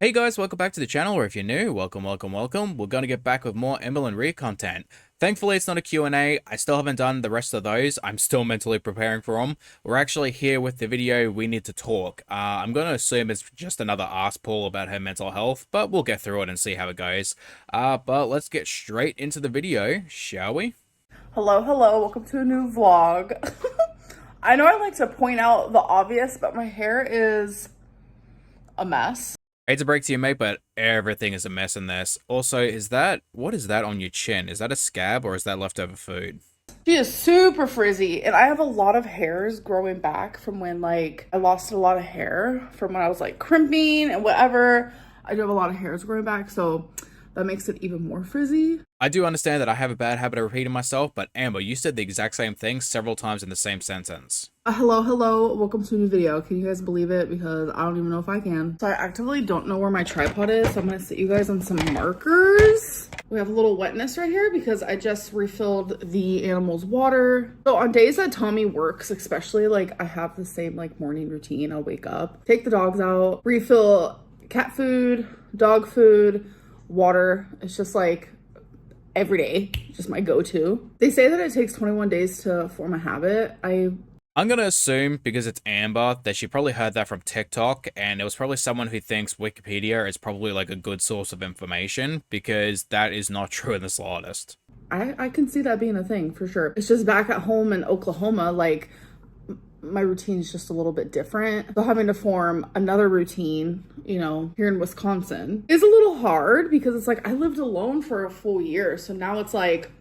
Hey guys, welcome back to the channel, or if you're new, welcome. We're going to get back with more Amberlynn Reid content. Thankfully, it's not a Q&A. I still haven't done the rest of those. I'm still mentally preparing for them. We're actually here with the video, We Need to Talk. I'm going to assume it's just another ask Paul about her mental health, but we'll get through it and see how it goes. But let's get straight into the video, shall we? Hello, welcome to a new vlog. I know I like to point out the obvious, but my hair is a mess. Hate to break to you, mate, but everything is a mess in this. Also, what is that on your chin? Is that a scab or is that leftover food? She is super frizzy, and I have a lot of hairs growing back from when, I lost a lot of hair from when I was, crimping and whatever. I do have a lot of hairs growing back, so that makes it even more frizzy. I do understand that I have a bad habit of repeating myself, but Amber, you said the exact same thing several times in the same sentence. Hello, welcome to a new video. Can you guys believe it? Because I don't even know if I can. So I actively don't know where my tripod is, so I'm gonna sit you guys on some markers. We have a little wetness right here because I just refilled the animal's water. So on days that Tommy works, especially, I have the same, morning routine. I'll wake up, take the dogs out, refill cat food, dog food, water. It's just every day, just my go-to. They say that it takes 21 days to form a habit. I'm gonna assume, because it's Amber, that she probably heard that from TikTok, and it was probably someone who thinks Wikipedia is probably a good source of information, because that is not true in the slightest. I can see that being a thing for sure. It's just back at home in Oklahoma, my routine is just a little bit different. So having to form another routine, here in Wisconsin is a little hard because it's I lived alone for a full year. So now it's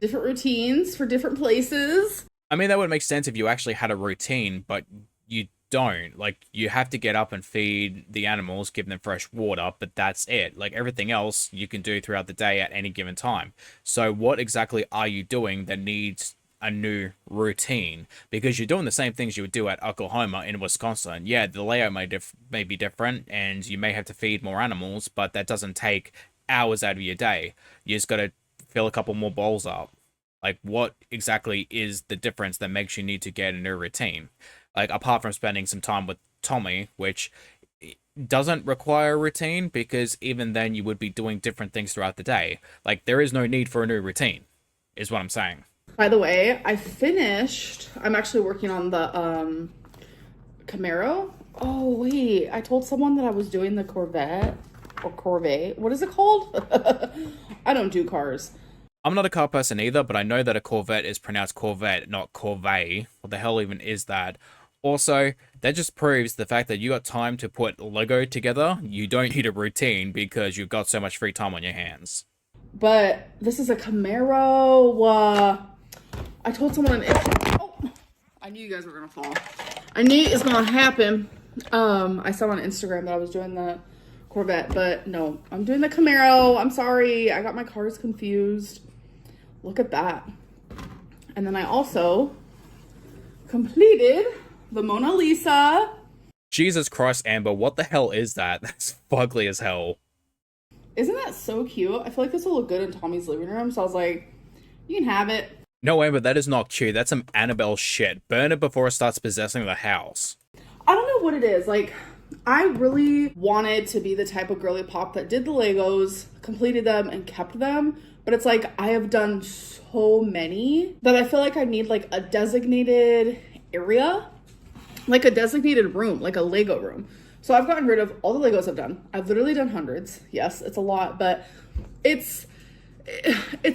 different routines for different places. I mean, that would make sense if you actually had a routine, but you don't. You have to get up and feed the animals, give them fresh water, but that's it. Everything else you can do throughout the day at any given time. So what exactly are you doing that needs a new routine? Because you're doing the same things you would do at Oklahoma in Wisconsin. Yeah, the layout may be different, and you may have to feed more animals, but that doesn't take hours out of your day. You just got to fill a couple more bowls up. What exactly is the difference that makes you need to get a new routine? Apart from spending some time with Tommy, which doesn't require a routine, because even then you would be doing different things throughout the day. There is no need for a new routine, is what I'm saying. By the way, I'm actually working on the Camaro. Oh, wait, I told someone that I was doing the Corvette or Corvette. What is it called? I don't do cars. I'm not a car person either, but I know that a Corvette is pronounced Corvette, not Corvette. What the hell even is that? Also, that just proves the fact that you got time to put Lego together. You don't need a routine because you've got so much free time on your hands. But this is a Camaro. I told someone, oh, I knew you guys were gonna fall. I knew it's gonna happen. I saw on Instagram that I was doing the Corvette, but no, I'm doing the Camaro. I'm sorry, I got my cars confused. Look at that. And then I also completed the Mona Lisa. Jesus Christ, Amber, what the hell is that? That's fugly as hell. Isn't that so cute? I feel like this will look good in Tommy's living room, so I was like, you can have it. No, Amber, that is not cute. That's some Annabelle shit. Burn it before it starts possessing the house. I don't know what it is. I really wanted to be the type of girly pop that did the Legos, completed them, and kept them. But it's I have done so many that I feel like I need a designated area, a designated room, a Lego room. So I've gotten rid of all the Legos I've done. I've literally done hundreds. Yes, it's a lot, but it's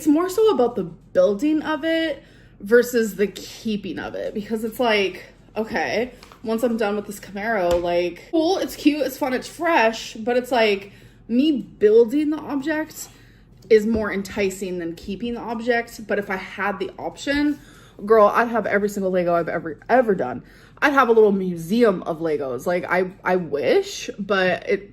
more so about the building of it versus the keeping of it, because it's okay, once I'm done with this Camaro, cool, it's cute, it's fun, it's fresh, but it's me building the object is more enticing than keeping the object. But if I had the option, girl, I'd have every single Lego I've ever done. I'd have a little museum of Legos. I wish, but it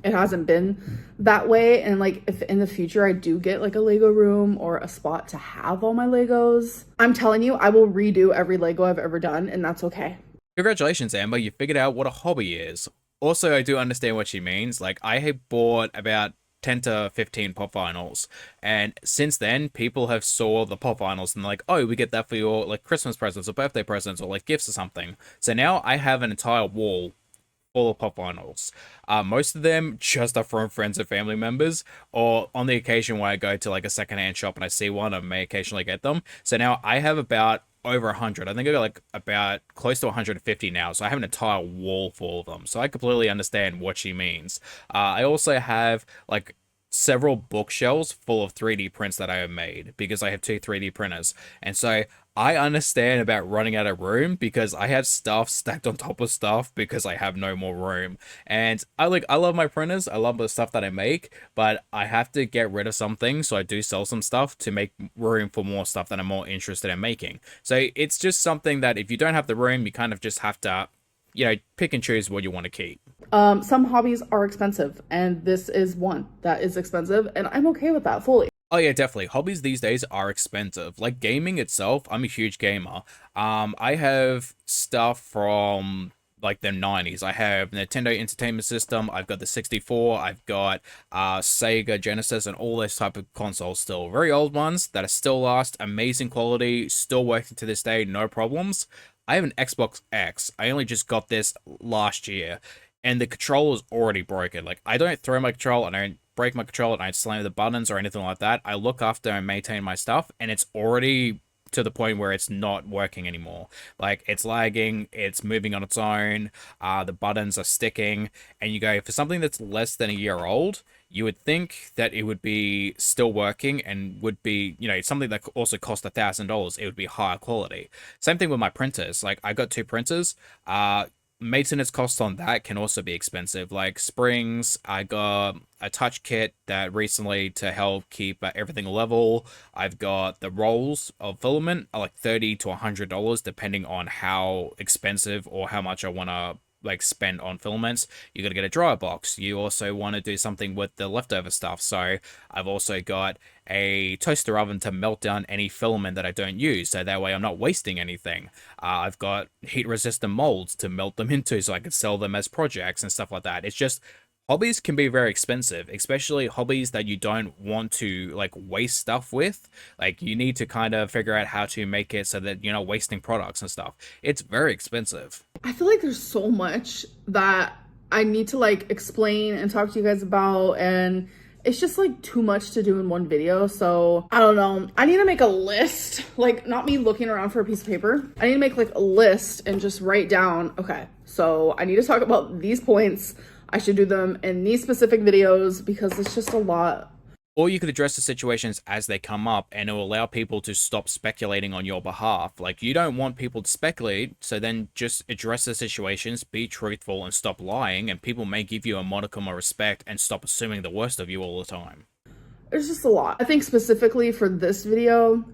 hasn't been that way. And if in the future I do get a Lego room or a spot to have all my Legos, I'm telling you, I will redo every Lego I've ever done, and that's okay. Congratulations, Amber, you figured out what a hobby is. Also, I do understand what she means. I have bought about 10 to 15 pop vinyls, and since then people have saw the pop vinyls and oh, we get that for your Christmas presents or birthday presents or gifts or something. So now I have an entire wall full of pop vinyls. Most of them just are from friends and family members, or on the occasion where I go to like a secondhand shop and I see one, I may occasionally get them. So now I have about over 100. I think I got like about close to 150 now. So I have an entire wall full of them. So I completely understand what she means. I also have like several bookshelves full of 3D prints that I have made because I have two 3D printers. And so I understand about running out of room because I have stuff stacked on top of stuff because I have no more room. And I love my printers. I love the stuff that I make, but I have to get rid of some things, so I do sell some stuff to make room for more stuff that I'm more interested in making. So it's just something that if you don't have the room, you kind of just have to, pick and choose what you want to keep. Some hobbies are expensive, and this is one that is expensive, and I'm okay with that fully. Oh yeah, definitely. Hobbies these days are expensive. Like gaming itself, I'm a huge gamer. I have stuff from like the 90s. I have Nintendo Entertainment System, I've got the 64, I've got Sega Genesis and all those type of consoles still. Very old ones that are still last, amazing quality, still working to this day, no problems. I have an Xbox X. I only just got this last year, and the controller is already broken. Like, I don't throw my controller, I don't break my controller, I don't slam the buttons or anything like that. I look after and maintain my stuff, and it's already to the point where it's not working anymore. Like, it's lagging, it's moving on its own, the buttons are sticking, and you go, for something that's less than a year old, you would think that it would be still working and would be, something that also cost $1,000. It would be higher quality. Same thing with my printers. Like, I got two printers. Maintenance costs on that can also be expensive. Like springs, I got a touch kit that recently to help keep everything level. I've got the rolls of filament are like $30 to $100 depending on how expensive or how much I want to like spend on filaments. You got to get a dryer box. You also want to do something with the leftover stuff. So I've also got a toaster oven to melt down any filament that I don't use, so that way I'm not wasting anything. I've got heat resistant molds to melt them into so I can sell them as projects and stuff like that. It's just hobbies can be very expensive, especially hobbies that you don't want to like waste stuff with. Like, you need to kind of figure out how to make it so that you're not wasting products and stuff. It's very expensive. I feel like there's so much that I need to like explain and talk to you guys about, and it's just like too much to do in one video. So I don't know. I need to make a list, like not me looking around for a piece of paper. I need to make like a list and just write down, okay, so I need to talk about these points. I should do them in these specific videos because it's just a lot. Or you could address the situations as they come up, and it will allow people to stop speculating on your behalf. Like, you don't want people to speculate, so then just address the situations, be truthful, and stop lying, and people may give you a modicum of respect and stop assuming the worst of you all the time. It's just a lot. I think specifically for this video,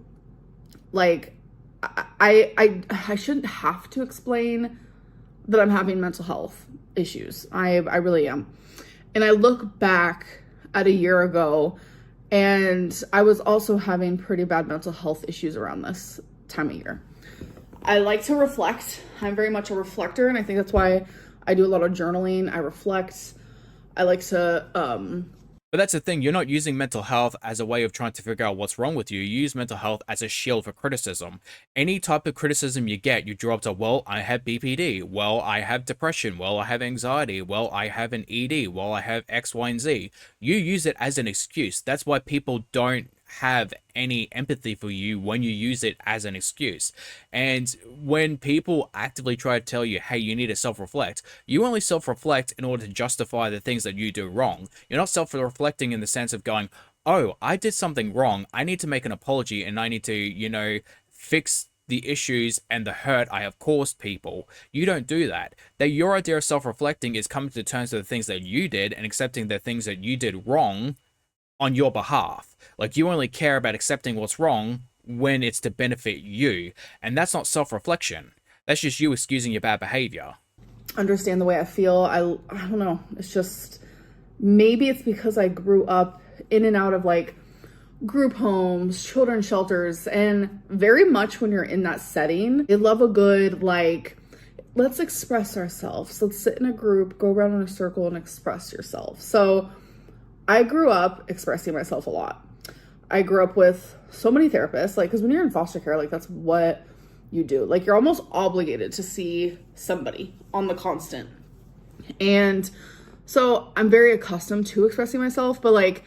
like, I shouldn't have to explain that I'm having mental health issues. I really am. And I look back at a year ago, and I was also having pretty bad mental health issues around this time of year. I like to reflect. I'm very much a reflector, and I think that's why I do a lot of journaling. I reflect. I like to But that's the thing, you're not using mental health as a way of trying to figure out what's wrong with you. You use mental health as a shield for criticism. Any type of criticism you get, you draw up to, well, I have BPD. Well, I have depression. Well, I have anxiety. Well, I have an ED. Well, I have X, Y, and Z. You use it as an excuse. That's why people don't have any empathy for you when you use it as an excuse. And when people actively try to tell you, hey, you need to self-reflect, you only self-reflect in order to justify the things that you do wrong. You're not self-reflecting in the sense of going, oh, I did something wrong, I need to make an apology, and I need to, fix the issues and the hurt I have caused people. You don't do that. That your idea of self-reflecting is coming to terms with the things that you did and accepting the things that you did wrong on your behalf. Like, you only care about accepting what's wrong when it's to benefit you, and that's not self-reflection. That's just you excusing your bad behavior. understand the way I feel. I don't know. It's just, maybe it's because I grew up in and out of like group homes, children's shelters, and very much when you're in that setting, they love a good like, let's express ourselves. Let's sit in a group, go around in a circle and express yourself. So I grew up expressing myself a lot. I grew up with so many therapists, like, because when you're in foster care, like, that's what you do. Like, you're almost obligated to see somebody on the constant. And so I'm very accustomed to expressing myself, but like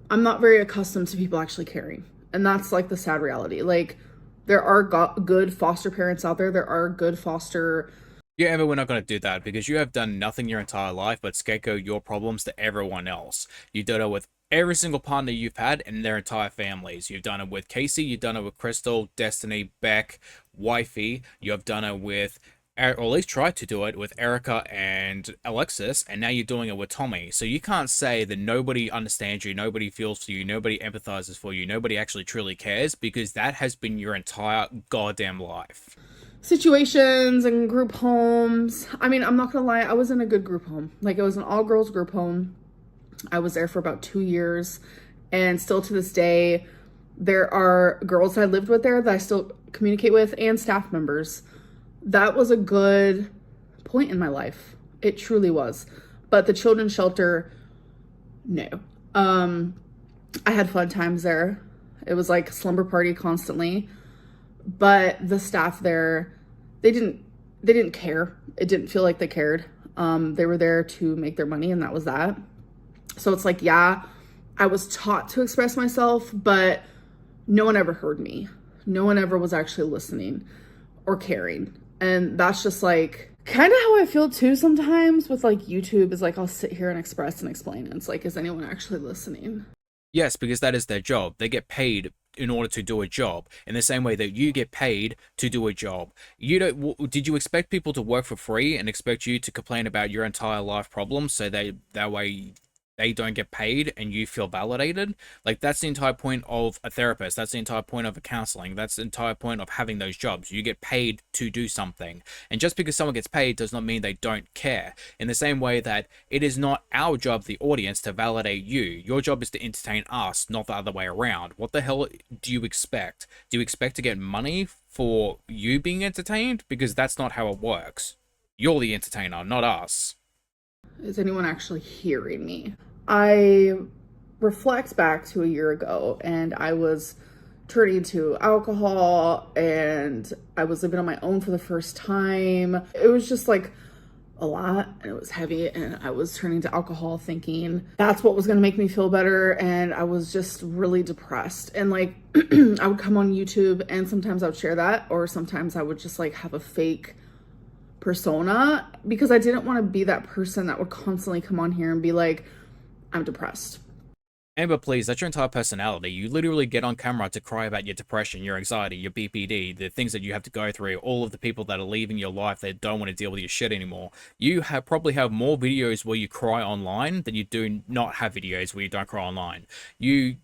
I'm not very accustomed to people actually caring. And that's like the sad reality. Like there are good foster parents out there. There are good foster. Yeah, Amber, we're not going to do that because you have done nothing your entire life but scapegoat your problems to everyone else. You've done it with every single partner you've had and their entire families. You've done it with Casey, you've done it with Crystal, Destiny, Beck, Wifey. You have done it with, or at least tried to do it with Erica and Alexis, and now you're doing it with Tommy. So you can't say that nobody understands you, nobody feels for you, nobody empathizes for you, nobody actually truly cares, because that has been your entire goddamn life. Situations and group homes. I mean, I'm not gonna lie, I was in a good group home. Like it was an all girls group home. I was there for about 2 years, and still to this day, there are girls that I lived with there that I still communicate with, and staff members. That was a good point in my life. It truly was. But the children's shelter, no. I had fun times there. It was like slumber party constantly. But the staff there, they didn't care. It didn't feel like they cared. They were there to make their money, and that was that. So it's like, yeah, I was taught to express myself, but no one ever heard me. No one ever was actually listening or caring. And that's just like kind of how I feel too sometimes with like YouTube, is like I'll sit here and express and explain. And it's like, is anyone actually listening? Yes, because that is their job. They get paid in order to do a job, in the same way that you get paid to do a job. You don't. Did you expect people to work for free and expect you to complain about your entire life problems so that way they don't get paid and you feel validated? Like, that's the entire point of a therapist. That's the entire point of a counseling. That's the entire point of having those jobs. You get paid to do something. And just because someone gets paid does not mean they don't care. In the same way that it is not our job, the audience, to validate you. Your job is to entertain us, not the other way around. What the hell do you expect? Do you expect to get money for you being entertained? Because that's not how it works. You're the entertainer, not us. Is anyone actually hearing me? I reflect back to a year ago, and I was turning to alcohol, and I was living on my own for the first time. It was just like a lot, and it was heavy, and I was turning to alcohol thinking that's what was going to make me feel better. And I was just really depressed, and like I would come on YouTube, and sometimes I would share that, or sometimes I would just like have a fake persona, because I didn't want to be that person that would constantly come on here and be like, I'm depressed. Amber, please, that's your entire personality. You literally get on camera to cry about your depression, your anxiety, your BPD, the things that you have to go through, all of the people that are leaving your life that don't want to deal with your shit anymore. You probably have more videos where you cry online than you do not have videos where you don't cry online. You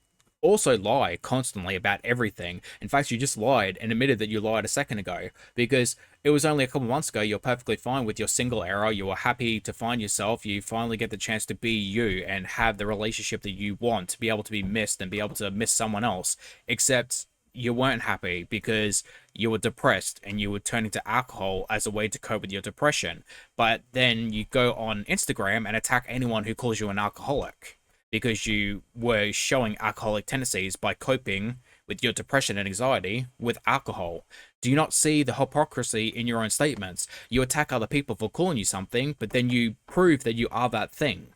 also lie constantly about everything. In fact, you just lied and admitted that you lied a second ago, because it was only a couple months ago you're perfectly fine with your single era. You were happy to find yourself. You finally get the chance to be you and have the relationship that you want, to be able to be missed and be able to miss someone else. Except you weren't happy because you were depressed and you were turning to alcohol as a way to cope with your depression. But then you go on Instagram and attack anyone who calls you an alcoholic, because you were showing alcoholic tendencies by coping with your depression and anxiety with alcohol. Do you not see the hypocrisy in your own statements? You attack other people for calling you something, but then you prove that you are that thing.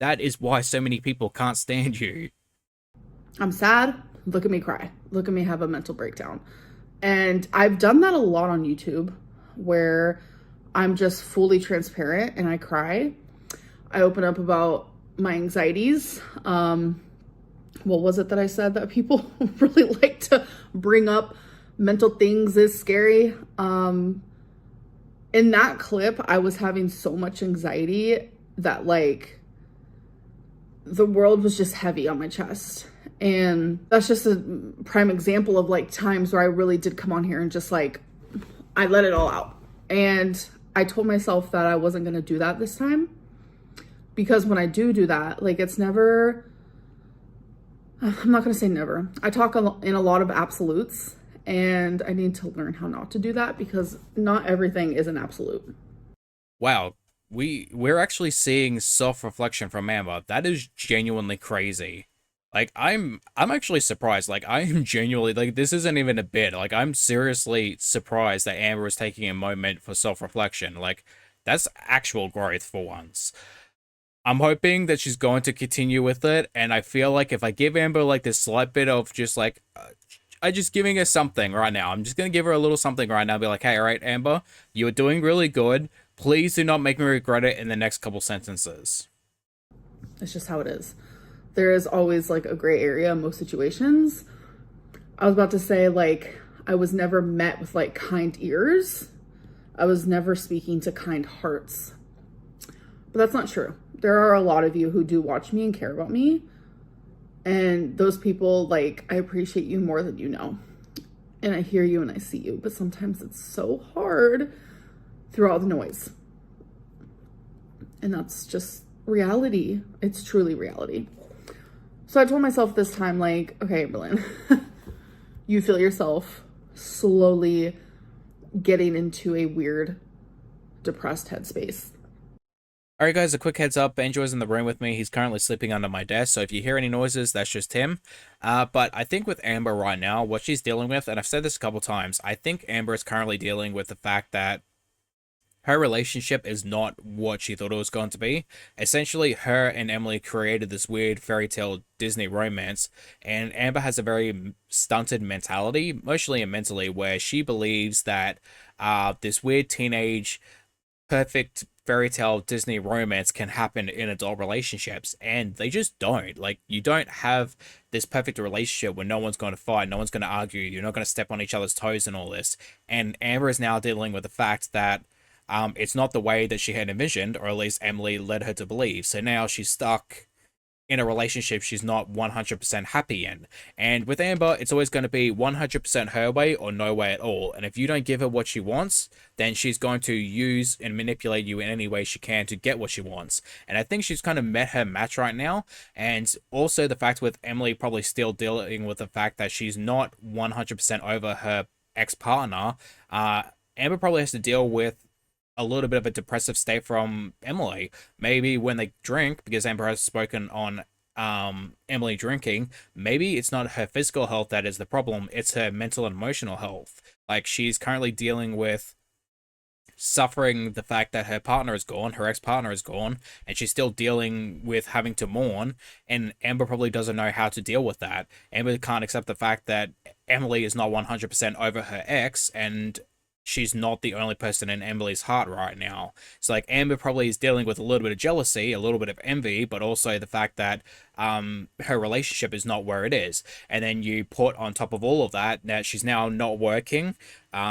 That is why so many people can't stand you. I'm sad. Look at me cry. Look at me have a mental breakdown. And I've done that a lot on YouTube, where I'm just fully transparent and I cry. I open up about my anxieties. What was it that I said that people really like to bring up? Mental things is scary. In that clip, I was having so much anxiety that like the world was just heavy on my chest. And that's just a prime example of like times where I really did come on here and just like, I let it all out. And I told myself that I wasn't going to do that this time. Because when I do that, like it's never, I'm not going to say never. I talk in a lot of absolutes, and I need to learn how not to do that, because not everything is an absolute. Wow, we're actually seeing self-reflection from Amber. That is genuinely crazy. Like, I'm actually surprised. Like, I am genuinely, like, this isn't even a bit. Like, I'm seriously surprised that Amber is taking a moment for self-reflection. Like, That's actual growth for once. I'm hoping that she's going to continue with it, and I feel like if I give Amber like this slight bit of just like, I just giving her something right now. I'm just gonna give her a little something right now. Be like, hey, all right, Amber, you are doing really good. Please do not make me regret it in the next couple sentences. It's just how it is. There is always like a gray area in most situations. I was about to say, like, I was never met with like kind ears. I was never speaking to kind hearts. But that's not true. There are a lot of you who do watch me and care about me. And those people, like, I appreciate you more than you know. And I hear you and I see you. But sometimes it's so hard through all the noise. And that's just reality. It's truly reality. So I told myself this time, like, okay, Amberlynn, you feel yourself slowly getting into a weird, depressed headspace. All right, guys, a quick heads up. Benjo's in the room with me. He's currently sleeping under my desk, so if you hear any noises, that's just him. But I think with Amber right now, what she's dealing with, and I've said this a couple times, I think Amber is currently dealing with the fact that her relationship is not what she thought it was going to be. Essentially, her and Emily created this weird fairy tale Disney romance, and Amber has a very stunted mentality, emotionally and mentally, where she believes that this weird teenage perfect fairy tale Disney romance can happen in adult relationships, and they just don't. Like, you don't have this perfect relationship where no one's going to fight, no one's going to argue, you're not going to step on each other's toes and all this. And Amber is now dealing with the fact that it's not the way that she had envisioned, or at least Emily led her to believe. So now she's stuck in a relationship she's not 100% happy in. And with Amber, it's always going to be 100% her way or no way at all. And if you don't give her what she wants, then she's going to use and manipulate you in any way she can to get what she wants. And I think she's kind of met her match right now. And also the fact with Emily probably still dealing with the fact that she's not 100% over her ex-partner, Amber probably has to deal with a little bit of a depressive state from Emily. Maybe when they drink, because Amber has spoken on Emily drinking, maybe it's not her physical health that is the problem, it's her mental and emotional health. Like, she's currently dealing with suffering the fact that her partner is gone, her ex-partner is gone, and she's still dealing with having to mourn, and Amber probably doesn't know how to deal with that. Amber can't accept the fact that Emily is not 100% over her ex, and she's not the only person in Emily's heart right now. So like, Amber probably is dealing with a little bit of jealousy, a little bit of envy, but also the fact that her relationship is not where it is. And then you put on top of all of that that she's now not working.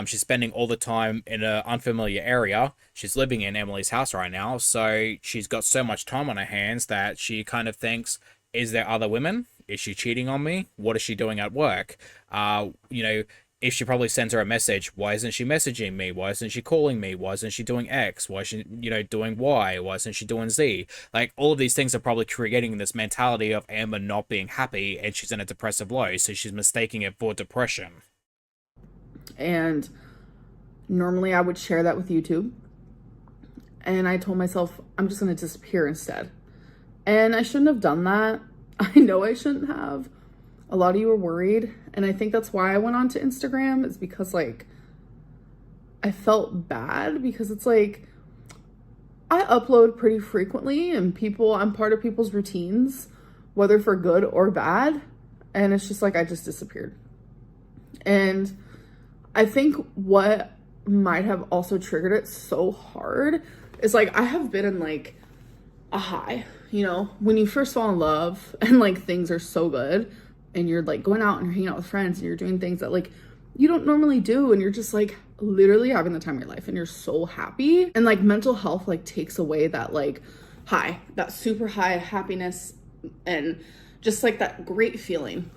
She's spending all the time in an unfamiliar area. She's living in Emily's house right now, so she's got so much time on her hands that she kind of thinks, is there other women? Is she cheating on me? What is she doing at work? You know, if she probably sends her a message, why isn't she messaging me? Why isn't she calling me? Why isn't she doing X? Why is she, doing Y? Why isn't she doing Z? Like, all of these things are probably creating this mentality of Amber not being happy, and she's in a depressive low, so she's mistaking it for depression. And normally I would share that with YouTube. And I told myself, I'm just going to disappear instead. And I shouldn't have done that. I know I shouldn't have. A lot of you were worried, and I think that's why I went on to Instagram, is because, like, I felt bad, because it's like, I upload pretty frequently, and I'm part of people's routines, whether for good or bad, and it's just like, I just disappeared. And I think what might have also triggered it so hard is, like, I have been in, like, a high, when you first fall in love and, like, things are so good, and you're like going out and you're hanging out with friends and you're doing things that like you don't normally do, and you're just like literally having the time of your life and you're so happy, and like mental health like takes away that like high, that super high happiness, and just like that great feeling.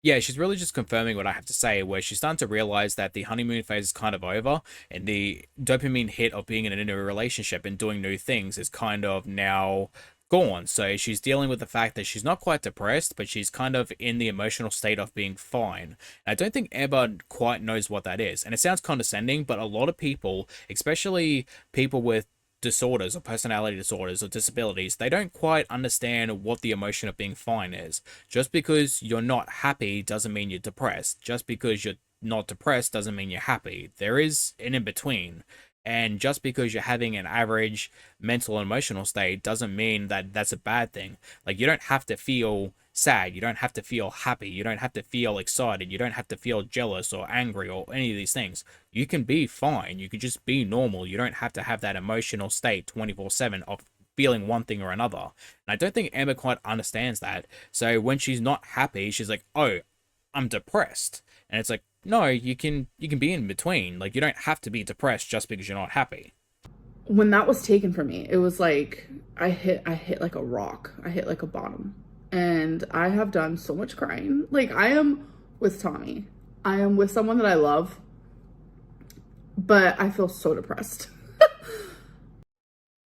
Yeah, she's really just confirming what I have to say, where she's starting to realize that the honeymoon phase is kind of over, and the dopamine hit of being in a new relationship and doing new things is kind of now gone. So she's dealing with the fact that she's not quite depressed, but she's kind of in the emotional state of being fine. And I don't think Amber quite knows what that is. And it sounds condescending, but a lot of people, especially people with disorders or personality disorders or disabilities, they don't quite understand what the emotion of being fine is. Just because you're not happy doesn't mean you're depressed. Just because you're not depressed doesn't mean you're happy. There is an in between. And just because you're having an average mental and emotional state doesn't mean that that's a bad thing. Like, you don't have to feel sad, you don't have to feel happy, you don't have to feel excited, you don't have to feel jealous or angry or any of these things. You can be fine, you can just be normal. You don't have to have that emotional state 24/7 of feeling one thing or another. And I don't think Amber quite understands that. So when she's not happy, she's like, "Oh, I'm depressed." And it's like, no, you can be in between. Like, you don't have to be depressed just because you're not happy. When that was taken from me, it was like I hit like a rock. I hit like a bottom. And I have done so much crying. Like, I am with Tommy. I am with someone that I love, but I feel so depressed.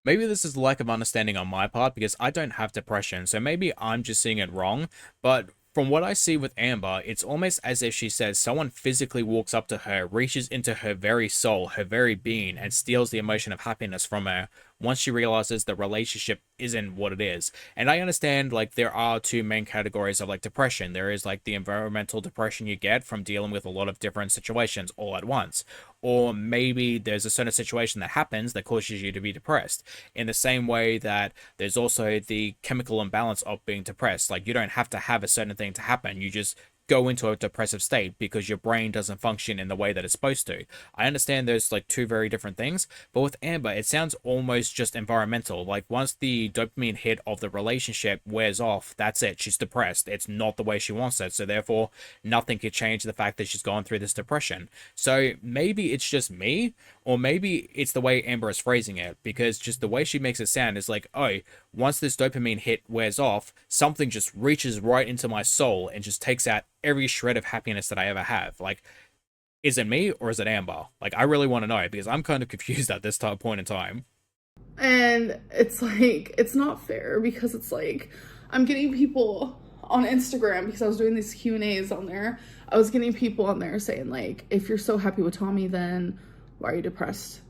Maybe this is lack of understanding on my part because I don't have depression, so maybe I'm just seeing it wrong. But from what I see with Amber, it's almost as if she says someone physically walks up to her, reaches into her very soul, her very being, and steals the emotion of happiness from her once she realizes the relationship isn't what it is. And I understand, like, there are two main categories of, like, depression. There is, like, the environmental depression you get from dealing with a lot of different situations all at once. Or maybe there's a certain situation that happens that causes you to be depressed. In the same way that there's also the chemical imbalance of being depressed. Like, you don't have to have a certain thing to happen. You just go into a depressive state because your brain doesn't function in the way that it's supposed to. I understand there's like two very different things, but with Amber, it sounds almost just environmental. Like, once the dopamine hit of the relationship wears off, that's it. She's depressed. It's not the way she wants it. So therefore, nothing could change the fact that she's gone through this depression. So maybe it's just me, or maybe it's the way Amber is phrasing it, because just the way she makes it sound is like, oh, once this dopamine hit wears off, something just reaches right into my soul and just takes out every shred of happiness that I ever have. Like, is it me or is it Amber? Like, I really want to know because I'm kind of confused at this point in time. And it's like, it's not fair because it's like, I'm getting people on Instagram because I was doing these Q&As on there. I was getting people on there saying, like, if you're so happy with Tommy, then why are you depressed?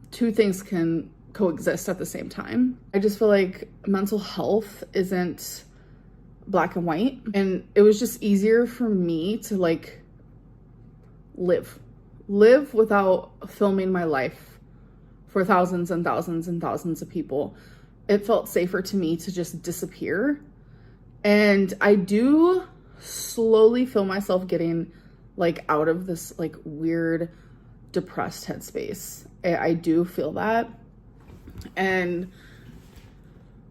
Two things can coexist at the same time. I just feel like mental health isn't black and white. And it was just easier for me to, like, live without filming my life for thousands and thousands and thousands of people. It felt safer to me to just disappear. And I do slowly feel myself getting, like, out of this, like, weird depressed headspace. I do feel that. And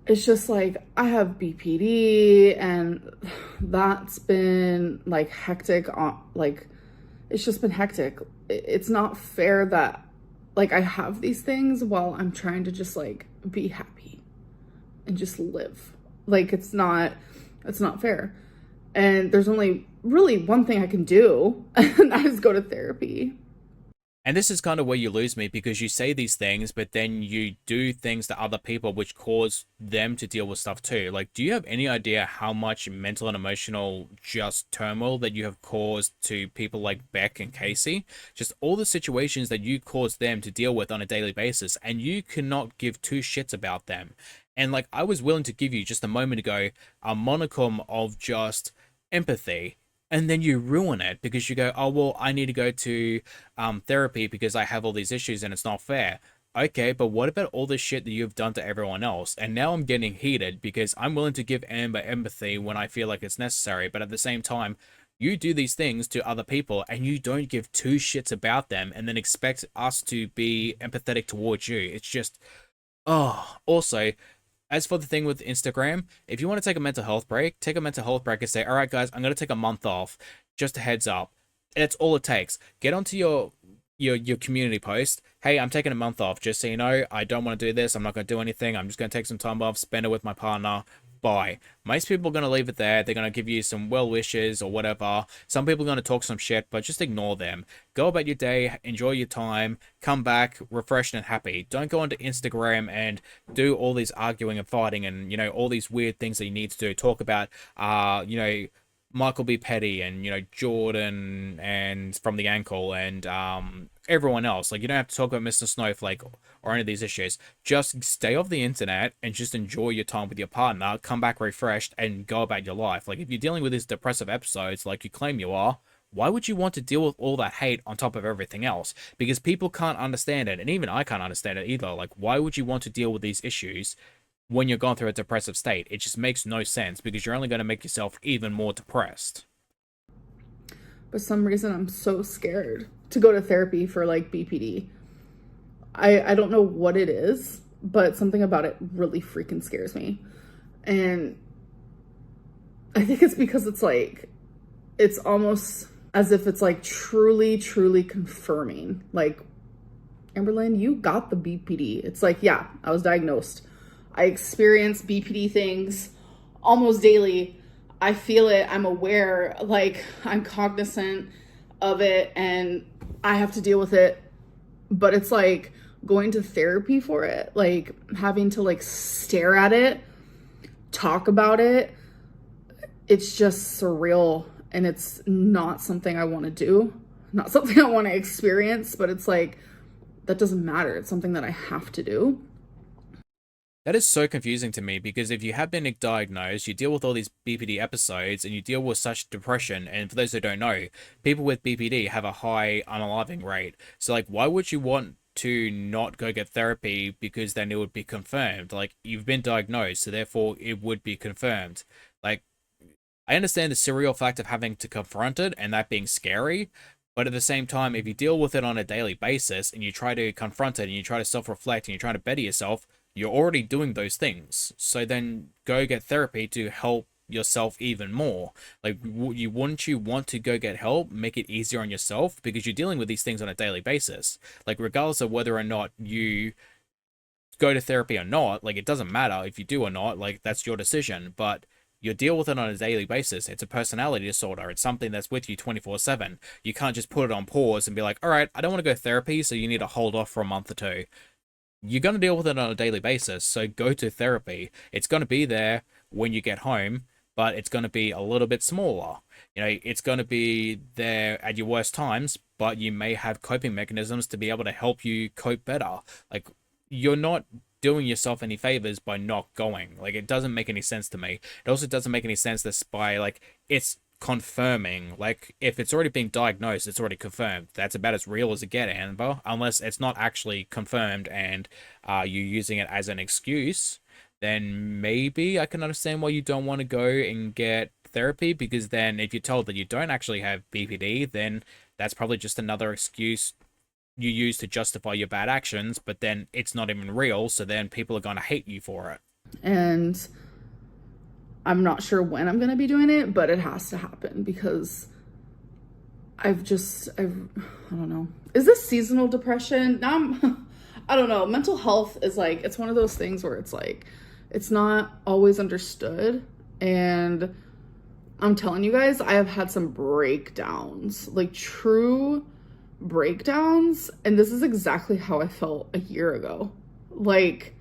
it's just like, I have BPD, and that's been like hectic on, like, it's just been hectic. It's not fair that, like, I have these things while I'm trying to just, like, be happy and just live. Like, it's not fair. And there's only really one thing I can do, and that is go to therapy. And this is kind of where you lose me, because you say these things, but then you do things to other people which cause them to deal with stuff too. Like, do you have any idea how much mental and emotional just turmoil that you have caused to people like Beck and Casey? Just all the situations that you cause them to deal with on a daily basis, and you cannot give two shits about them. And like, I was willing to give you just a moment ago a monicum of just empathy, and then you ruin it because you go, oh, well, I need to go to therapy because I have all these issues and it's not fair. Okay, but what about all the shit that you've done to everyone else? And now I'm getting heated because I'm willing to give Amber empathy when I feel like it's necessary, but at the same time, you do these things to other people and you don't give two shits about them and then expect us to be empathetic towards you. It's just, oh, also, as for the thing with Instagram, if you want to take a mental health break, take a mental health break and say, all right, guys, I'm going to take a month off. Just a heads up. That's all it takes. Get onto your community post. Hey, I'm taking a month off. Just so you know, I don't want to do this. I'm not going to do anything. I'm just going to take some time off, spend it with my partner. Bye. Most people are going to leave it there. They're going to give you some well wishes or whatever. Some people are going to talk some shit, but just ignore them. Go about your day, enjoy your time, come back refreshed and happy. Don't go onto Instagram and do all these arguing and fighting and, you know, all these weird things that you need to do. Talk about, you know, Michael B. Petty and, you know, Jordan and from the ankle and everyone else. Like, you don't have to talk about Mr. Snowflake or any of these issues. Just stay off the internet and just enjoy your time with your partner. Come back refreshed and go about your life. Like, if you're dealing with these depressive episodes like you claim you are, why would you want to deal with all that hate on top of everything else? Because people can't understand it, and even I can't understand it either. Like, why would you want to deal with these issues when you're going through a depressive state? It just makes no sense, because you're only going to make yourself even more depressed. For some reason, I'm so scared to go to therapy for like BPD. I don't know what it is, but something about it really freaking scares me. And I think it's because it's like, it's almost as if it's like truly, truly confirming. Like, Amberlynn, you got the BPD. It's like, yeah, I was diagnosed. I experience BPD things almost daily. I feel it. I'm aware. Like, I'm cognizant of it and I have to deal with it. But it's like going to therapy for it, like having to like stare at it, talk about it. It's just surreal. And it's not something I want to do, not something I want to experience, but it's like, that doesn't matter. It's something that I have to do. That is so confusing to me, because if you have been diagnosed, you deal with all these BPD episodes and you deal with such depression. And for those who don't know, people with BPD have a high unaliving rate. So, like, why would you want to not go get therapy because then it would be confirmed? Like, you've been diagnosed, so therefore it would be confirmed. Like, I understand the surreal fact of having to confront it and that being scary. But at the same time, if you deal with it on a daily basis and you try to confront it and you try to self-reflect and you're trying to better yourself, you're already doing those things. So then go get therapy to help yourself even more. Like, wouldn't you want to go get help, make it easier on yourself? Because you're dealing with these things on a daily basis. Like, regardless of whether or not you go to therapy or not, like, it doesn't matter if you do or not, like, that's your decision. But you deal with it on a daily basis. It's a personality disorder. It's something that's with you 24/7. You can't just put it on pause and be like, all right, I don't want to go therapy, so you need to hold off for a month or two. You're going to deal with it on a daily basis, so go to therapy. It's going to be there when you get home, but it's going to be a little bit smaller. You know, it's going to be there at your worst times, but you may have coping mechanisms to be able to help you cope better. Like, you're not doing yourself any favors by not going. Like, it doesn't make any sense to me. It also doesn't make any sense this by, like, it's confirming. Like, if it's already been diagnosed, it's already confirmed. That's about as real as it gets, Amber. Unless it's not actually confirmed and you're using it as an excuse, then maybe I can understand why you don't want to go and get therapy, because then if you're told that you don't actually have BPD, then that's probably just another excuse you use to justify your bad actions, but then it's not even real, so then people are going to hate you for it. And I'm not sure when I'm going to be doing it, but it has to happen because I don't know. Is this seasonal depression? Now I don't know. Mental health is like, it's one of those things where it's like, it's not always understood. And I'm telling you guys, I have had some breakdowns, like true breakdowns. And this is exactly how I felt a year ago. Like,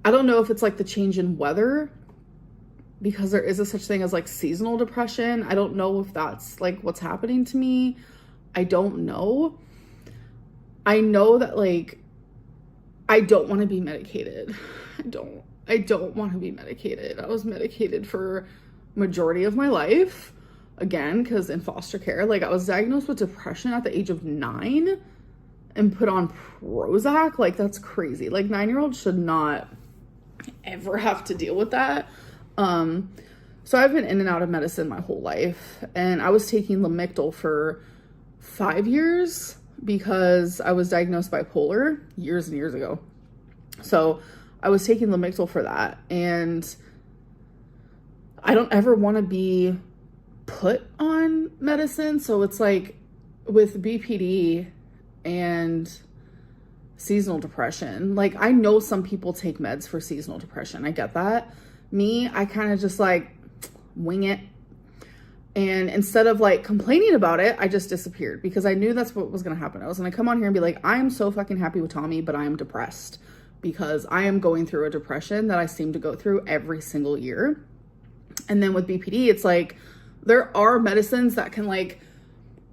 I don't know if it's like the change in weather, because there is a such thing as like seasonal depression. I don't know if that's like what's happening to me. I don't know. I know that like, I don't want to be medicated. I don't want to be medicated. I was medicated for majority of my life. Again, because in foster care, like I was diagnosed with depression at the age of 9 and put on Prozac. Like, that's crazy. Like, 9-year-olds should not ever have to deal with that. So I've been in and out of medicine my whole life, and I was taking Lamictal for 5 years because I was diagnosed bipolar years and years ago. So I was taking Lamictal for that, and I don't ever want to be put on medicine. So it's like with BPD and seasonal depression, like I know some people take meds for seasonal depression. I get that. Me, I kind of just like wing it. And instead of like complaining about it, I just disappeared because I knew that's what was going to happen. I was going to come on here and be like, I am so fucking happy with Tommy, but I am depressed because I am going through a depression that I seem to go through every single year. And then with BPD, it's like, there are medicines that can like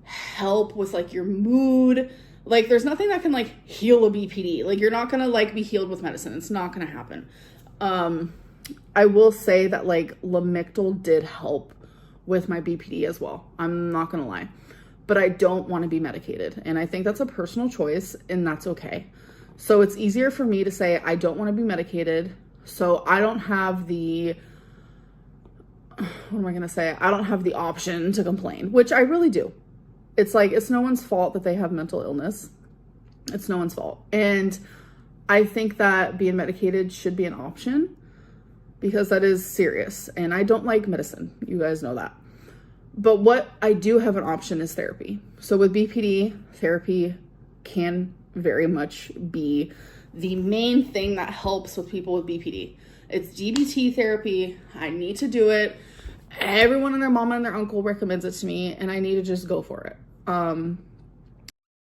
help with like your mood. Like, there's nothing that can like heal a BPD. Like, you're not going to like be healed with medicine. It's not going to happen. I will say that like Lamictal did help with my BPD as well. I'm not gonna lie. But I don't want to be medicated. And I think that's a personal choice, and that's okay. So it's easier for me to say I don't want to be medicated. So I don't have the, what am I going to say? I don't have the option to complain, which I really do. It's like, it's no one's fault that they have mental illness. It's no one's fault. And I think that being medicated should be an option because that is serious. And I don't like medicine. You guys know that. But what I do have an option is therapy. So with BPD, therapy can very much be the main thing that helps with people with BPD. It's DBT therapy. I need to do it. Everyone and their mama and their uncle recommends it to me, and I need to just go for it.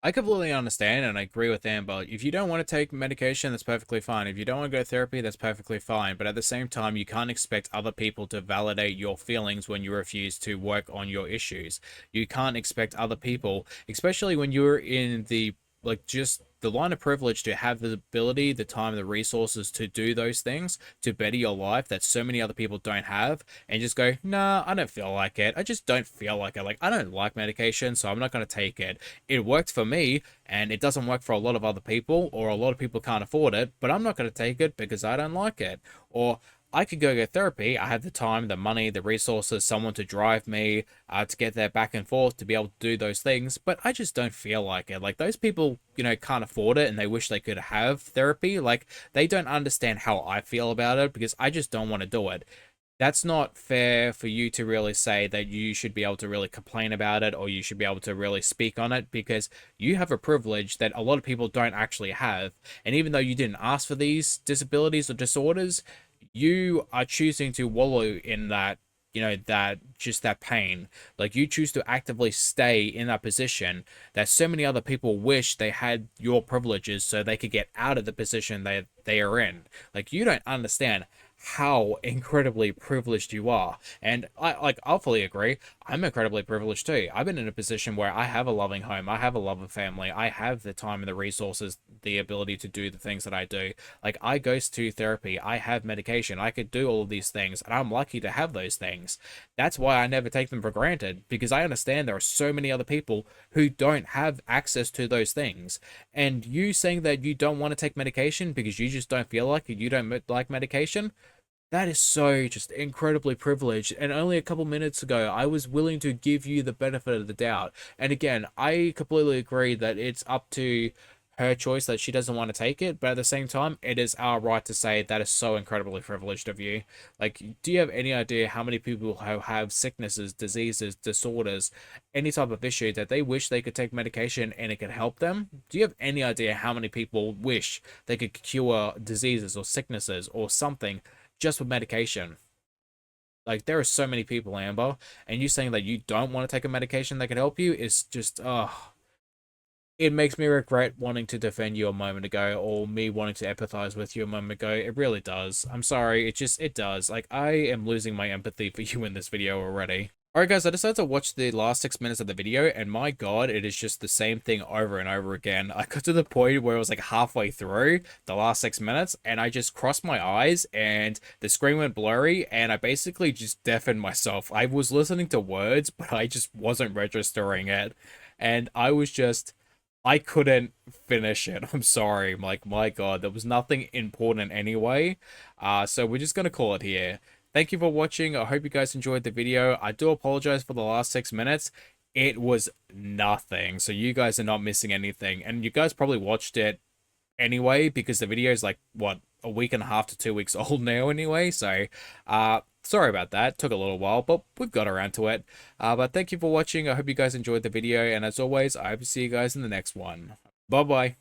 I completely understand and I agree with Amber. If you don't want to take medication, that's perfectly fine. If you don't want to go to therapy, that's perfectly fine. But at the same time, you can't expect other people to validate your feelings when you refuse to work on your issues. You can't expect other people, especially when you're in the just the line of privilege to have the ability, the time, the resources to do those things, to better your life that so many other people don't have, and just go, nah, I don't feel like it. I just don't feel like it. Like, I don't like medication, so I'm not going to take it. It worked for me, and it doesn't work for a lot of other people, or a lot of people can't afford it, but I'm not going to take it because I don't like it. Or I could go get therapy. I have the time, the money, the resources, someone to drive me, to get there back and forth, to be able to do those things, but I just don't feel like it. Like, those people, can't afford it and they wish they could have therapy. Like, they don't understand how I feel about it because I just don't want to do it. That's not fair for you to really say that you should be able to really complain about it or you should be able to really speak on it because you have a privilege that a lot of people don't actually have. And even though you didn't ask for these disabilities or disorders, you are choosing to wallow in that, that pain. Like, you choose to actively stay in that position that so many other people wish they had your privileges so they could get out of the position they are in. Like, you don't understand how incredibly privileged you are. And I'll fully agree. I'm incredibly privileged too. I've been in a position where I have a loving home, I have a loving family, I have the time and the resources, the ability to do the things that I do. Like, I go to therapy, I have medication, I could do all of these things, and I'm lucky to have those things. That's why I never take them for granted, because I understand there are so many other people who don't have access to those things. And you saying that you don't want to take medication because you just don't feel like it, you don't like medication, that is so just incredibly privileged. And only a couple minutes ago, I was willing to give you the benefit of the doubt. And again, I completely agree that it's up to her choice that she doesn't want to take it. But at the same time, it is our right to say that is so incredibly privileged of you. Like, do you have any idea how many people who have sicknesses, diseases, disorders, any type of issue that they wish they could take medication and it could help them? Do you have any idea how many people wish they could cure diseases or sicknesses or something just with medication? Like, there are so many people, Amber, and you saying that you don't want to take a medication that can help you is just, it makes me regret wanting to defend you a moment ago, or me wanting to empathize with you a moment ago. It really does. I'm sorry, it does. Like, I am losing my empathy for you in this video already. Alright guys, I decided to watch the last 6 minutes of the video, and my god, it is just the same thing over and over again. I got to the point where it was like halfway through the last 6 minutes, and I just crossed my eyes, and the screen went blurry, and I basically just deafened myself. I was listening to words, but I just wasn't registering it, and I couldn't finish it. I'm sorry. Like, my god, there was nothing important anyway. So we're just gonna call it here. Thank you for watching. I hope you guys enjoyed the video. I do apologize for the last 6 minutes. It was nothing. So you guys are not missing anything. And you guys probably watched it anyway because the video is like, what, a week and a half to 2 weeks old now anyway. So, sorry about that. Took a little while, but we've got around to it. But thank you for watching. I hope you guys enjoyed the video. And as always, I hope to see you guys in the next one. Bye-bye.